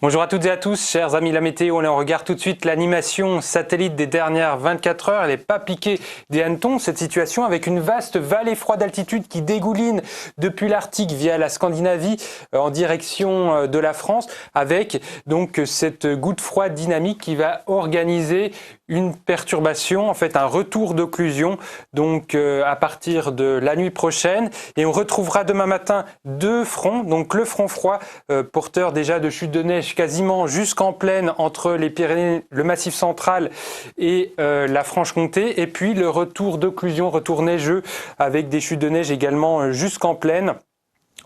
Bonjour à toutes et à tous, chers amis de la météo. On regarde tout de suite l'animation satellite des dernières 24 heures. Elle n'est pas piquée des hannetons, cette situation, avec une vaste vallée froide d'altitude qui dégouline depuis l'Arctique via la Scandinavie en direction de la France, avec donc cette goutte froide dynamique qui va organiser une perturbation, en fait un retour d'occlusion, donc à partir de la nuit prochaine. Et on retrouvera demain matin deux fronts, donc le front froid porteur déjà de chutes de neige quasiment jusqu'en plaine entre les Pyrénées, le Massif central et la Franche-Comté, et puis le retour d'occlusion, retour neigeux avec des chutes de neige également jusqu'en plaine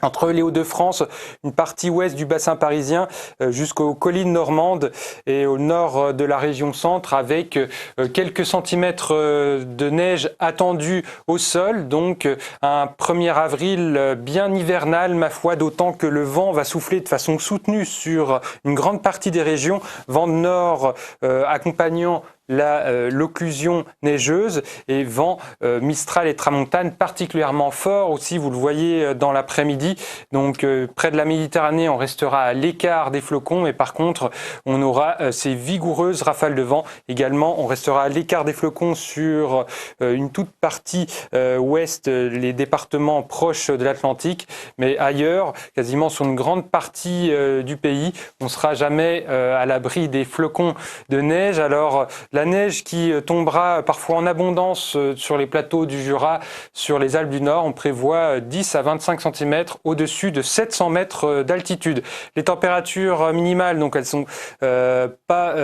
entre les Hauts-de-France, une partie ouest du bassin parisien jusqu'aux collines normandes et au nord de la région centre, avec quelques centimètres de neige attendus au sol. Donc un 1er avril bien hivernal, ma foi, d'autant que le vent va souffler de façon soutenue sur une grande partie des régions, vent de nord accompagnant l'occlusion neigeuse et vent mistral et tramontane particulièrement fort aussi, vous le voyez dans l'après-midi. Donc près de la Méditerranée, on restera à l'écart des flocons, mais par contre on aura ces vigoureuses rafales de vent. Également, on restera à l'écart des flocons sur une toute partie ouest, les départements proches de l'Atlantique, mais ailleurs, quasiment sur une grande partie du pays, on ne sera jamais à l'abri des flocons de neige. Alors la neige qui tombera parfois en abondance sur les plateaux du Jura, sur les Alpes du Nord, on prévoit 10 à 25 cm au-dessus de 700 mètres d'altitude. Les températures minimales, donc elles sont pas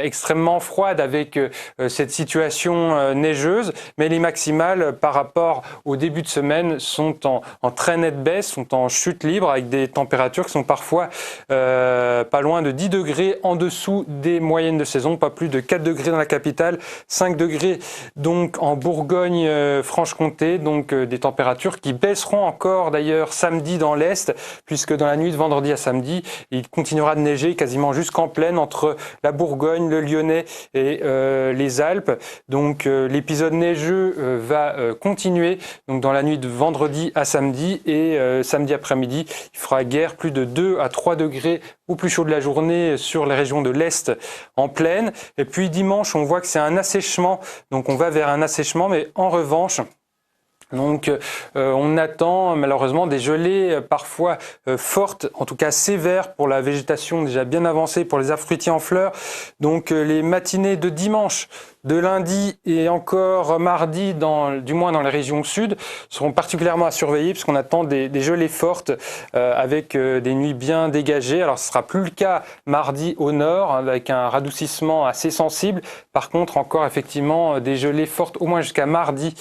extrêmement froides avec cette situation neigeuse, mais les maximales par rapport au début de semaine sont en très nette baisse, sont en chute libre avec des températures qui sont parfois pas loin de 10 degrés en dessous des moyennes de saison, pas plus de 4 degrés dans la capitale, 5 degrés donc en Bourgogne-Franche-Comté, donc des températures qui baisseront encore d'ailleurs samedi dans l'Est, puisque dans la nuit de vendredi à samedi, il continuera de neiger quasiment jusqu'en plaine entre la Bourgogne, le Lyonnais et les Alpes. Donc l'épisode neigeux va continuer donc dans la nuit de vendredi à samedi, et samedi après-midi, il fera guère plus de 2 à 3 degrés au plus chaud de la journée sur les régions de l'Est en plaine. Et puis dimanche, on voit que c'est un assèchement, donc on va vers un assèchement, mais en revanche, donc on attend malheureusement des gelées parfois fortes, en tout cas sévères pour la végétation déjà bien avancée, pour les arbres fruitiers en fleurs. Donc les matinées de dimanche, de lundi et encore mardi, du moins dans les régions sud, seront particulièrement à surveiller puisqu'on attend des gelées fortes avec des nuits bien dégagées. Alors ce sera plus le cas mardi au nord avec un radoucissement assez sensible. Par contre encore effectivement des gelées fortes au moins jusqu'à mardi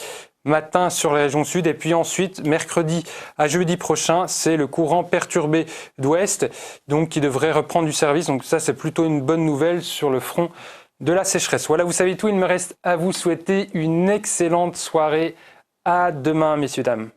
matin sur les régions sud, et puis ensuite mercredi à jeudi prochain, c'est le courant perturbé d'ouest donc qui devrait reprendre du service. Donc ça, c'est plutôt une bonne nouvelle sur le front de la sécheresse. Voilà, vous savez tout, il me reste à vous souhaiter une excellente soirée. À demain, messieurs, dames.